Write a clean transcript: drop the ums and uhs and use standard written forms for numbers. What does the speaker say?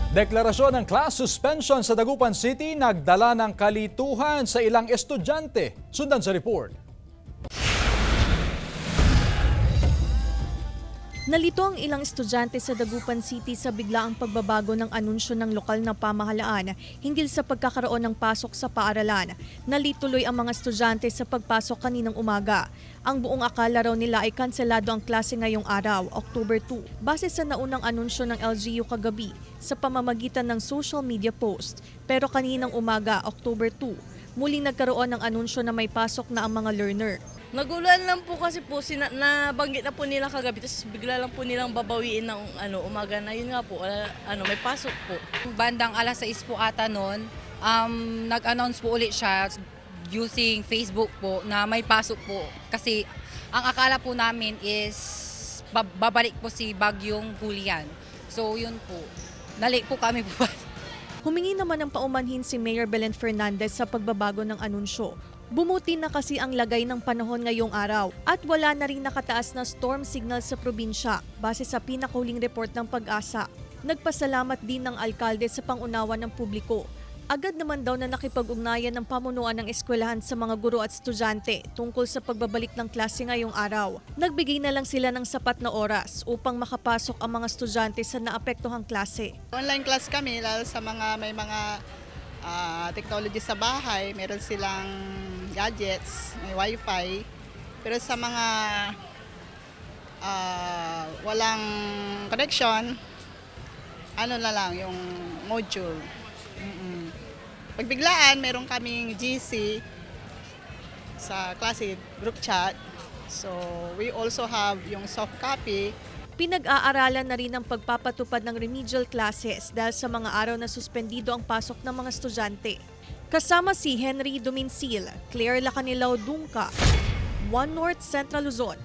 Deklarasyon ng class suspension sa Dagupan City nagdala ng kalituhan sa ilang estudyante. Sundan sa report. Nalito ang ilang estudyante sa Dagupan City sa biglaang pagbabago ng anunsyo ng lokal na pamahalaan hinggil sa pagkakaroon ng pasok sa paaralan. Nalituloy ang mga estudyante sa pagpasok kaninang umaga. Ang buong akala raw nila ay kanselado ang klase ngayong araw, October 2, base sa naunang anunsyo ng LGU kagabi sa pamamagitan ng social media post. Pero kaninang umaga, October 2, muling nagkaroon ng anunsyo na may pasok na ang mga learner. Nagulan lang po kasi po, nabanggit na po nila kagabi, tapos bigla lang po nilang babawiin ng umaga na. Yun nga po, may pasok po. Bandang alas 6 po ata noon, nag-announce po ulit siya using Facebook po na may pasok po. Kasi ang akala po namin is babalik po si Bagyong Julian. So yun po, nalik po kami po. Humingi naman ng paumanhin si Mayor Belen Fernandez sa pagbabago ng anunsyo. Bumuti na kasi ang lagay ng panahon ngayong araw at wala na rin nakataas na storm signal sa probinsya base sa pinakahuling report ng Pag-asa. Nagpasalamat din ng alkalde sa pangunawa ng publiko. Agad naman daw na nakipag-ugnayan ng pamunuan ng eskwelahan sa mga guro at estudyante tungkol sa pagbabalik ng klase ngayong araw. Nagbigay na lang sila ng sapat na oras upang makapasok ang mga estudyante sa naapektuhang klase. Online class kami, lalo sa mga may mga technology sa bahay, meron silang gadgets, may wifi. Pero sa mga walang connection, ano na lang, yung module. Pagbiglaan, meron kaming GC sa klase group chat. So we also have yung soft copy. Pinag-aaralan na rin ang pagpapatupad ng remedial classes dahil sa mga araw na suspendido ang pasok ng mga estudyante. Kasama si Henry Domincil, Claire Lacanilao Dungca, One North Central Luzon.